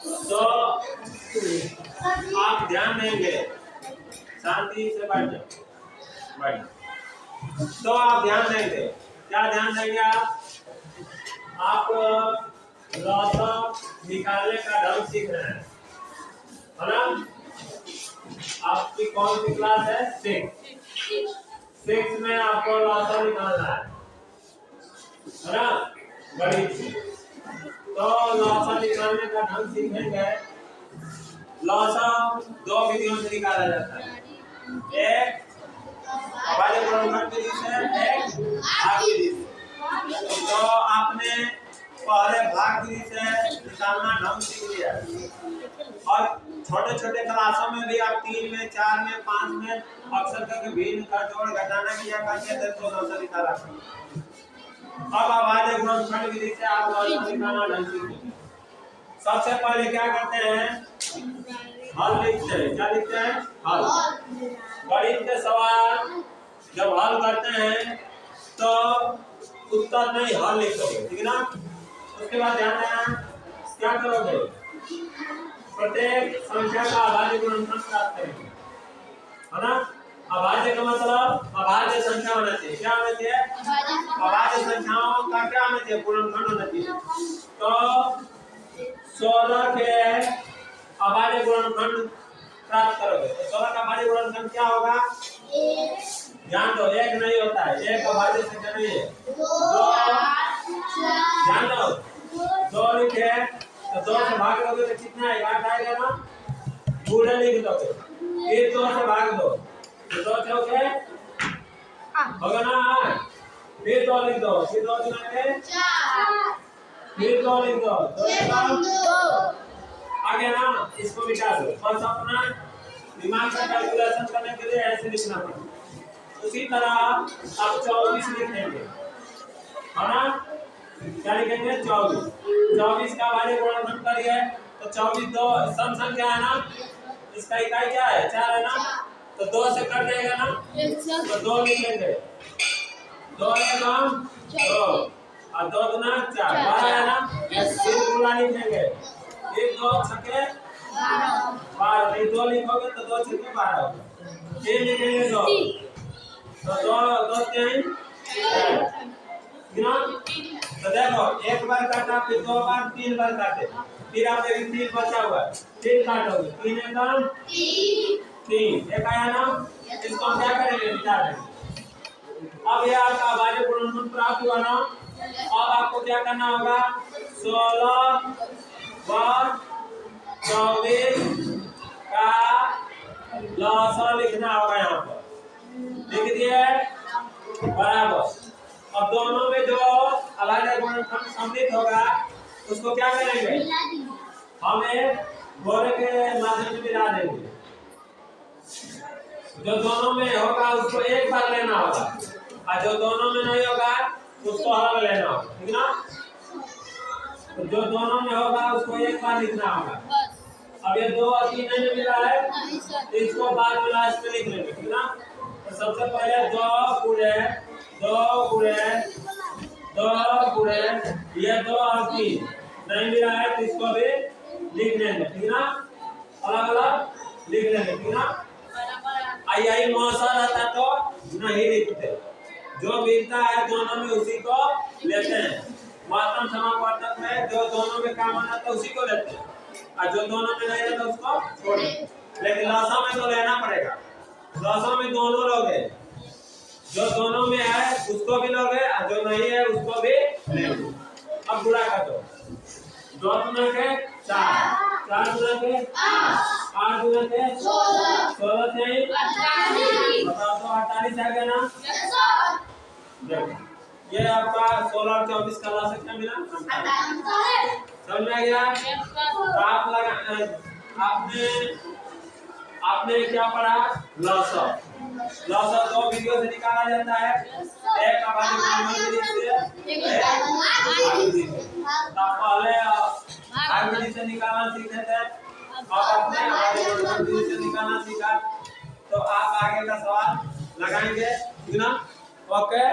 तो आप ध्यान देंगे, शांति से बैठ जाओ, बैठ जाओ। तो आप ध्यान देंगे, क्या ध्यान देंगे आप लौसा निकालने का ढंग सीख रहे हैं, है ना। आपकी कौन सी क्लास है? 6 में आपको लौसा निकालना है ना, गणित से। तो लौसा निकालने का ढंग सीखेंगे। लौसा 2 विधियों से निकाला जाता है, एक अभाज्य गुणनखंड विधि से, एक भाग विधि से। तो आपने पहले भाग विधि से निकालना ढंग सीख लिया, और छोटे छोटे क्लासों में भी आप 3 में 4 में 5 में अक्सर करके भिन्न का जोड़ घटाना किया करके थे, तो लौसा निकाला। अब अभाज्य गुणनखंड विधि से आप लौसा निकालना ढंग सीख लीजिए। सबसे पहले क्या करते हैं, हल लिखते हैं। क्या लिखते हैं? हल। गणित के सवाल जब हल करते हैं तो उत्तर नहीं, हल लिखोगे, ठीक है ना। उसके बाद ध्यान देना, क्या करोगे, प्रत्येक संख्या का अभाज्य गुणनखंड प्राप्त करेंगे, है ना। अभाज्य का मतलब अभाज्य संख्या होना चाहिए। क्या होना चाहिए? अभाज्य संख्याओं का क्या होना चाहिए? गुणनखंड होना चाहिए। तो 16 के अभाज्य गुणनखंड प्राप्त करोगे। तो 16 का अभाज्य गुणनखंड क्या होगा? ध्यान दो, 1 नहीं होता है, 1 अभाज्य संख्या नहीं है। 2 ध्यान दो, 2 लिखे तो 2 से भाग दोगे तो कितना आएगा? 8 आएगा ना। पूरे लिख दोगे, फिर 2 से भाग दो तो 2 चौके होगा ना, 8। फिर 2 लिख दो, फिर 2 गुना के 4, फिर 2 लिख दो, 2 आगे ना। इसको मिटा दो, बस अपना दिमाग से कैलकुलेशन करने के लिए ऐसे लिखना पड़ेगा। उसी तरह आप 24 लिखेंगे, है ना। क्या लिखेंगे? 24 का अभाज्य गुणनखंड करिए तो 24 2 सम संख्या है ना, इसका इकाई क्या है? 4 है ना। तो 2 से कट जाएगा ना, तो 2 लिखेंगे, 2 एकम 2 और 2 गुना 4, 12 है ना। फिर गुणा लिखेंगे, फिर 2 छके 12, नहीं 2 लिखोगे तो 2 छके 12 होगा। फिर लिखेंगे 2, तो 2 3 तो देखो, 1 बार काटा, फिर 2 बार, 3 बार काटे, फिर आप 3 बचा हुआ, 3 काटोगे, 3 एकम 3, एक आया ना। इसको हम क्या करेंगे? मिटा देंगे। अब ये आपका अभाज्य गुणनखंड प्राप्त हुआ ना। अब आपको क्या करना होगा? 16 व 24 का लौसा लिखना होगा। यहाँ पर लिख दिए, बराबर। अब दोनों में जो अभाज्य गुणनखंड सम्मिलित होगा उसको क्या करेंगे? हम एक गोले के माध्यम से मिला देंगे। जो दोनों में होगा उसको एक बार लेना होगा, और जो दोनों में नहीं होगा उसको अलग लेना होगा, ठीक ना। तो जो दोनों में होगा उसको एक बार लिखना होगा। अब ये 2 और 3 नहीं मिला है तो इसको बाद में लास्ट में लिख लेंगे, ठीक ना। तो सबसे पहले 2 गुणे ये 2 और 3 नहीं मिला है तो इसको भी लिख लेंगे, ठीक ना। अलग अलग लिख लेंगे, ठीक ना। आई मौसा रहता तो नहीं लिखते, जो मिलता है दोनों में उसी को लेते हैं। मात्रम समापवर्तक में जो दोनों में काम आता है उसी को लेते हैं, और जो दोनों में नहीं रहता उसको छोड़ देते। लेकिन लौसा में तो लेना पड़ेगा। लौसा में दोनों लोगे, जो दोनों में है उसको भी लोगे, और जो नहीं है उसको भी लेंगे। अब गुणा कर दो, 2 गुना के 4, 4 गुना के 8, 8 गुना के 16, 16 से 48, बताओ तो 48 आ गया ना। देखो ये आपका 16 और 24 का लौसा क्या मिला? समझ में आ गया? तो आप लगा, आपने क्या पढ़ा? लौसा 2 विधियों से निकाला जाता है, एक अभाज्य गुणनखंड विधि से, एक भाग विधि से। पहले भाग विधि से निकालना सीखे थे, अब आपने अभाज्य गुणनखंड विधि से निकालना सीखा। तो आप आगे का सवाल लगाएंगे, ठीक ना। ओके।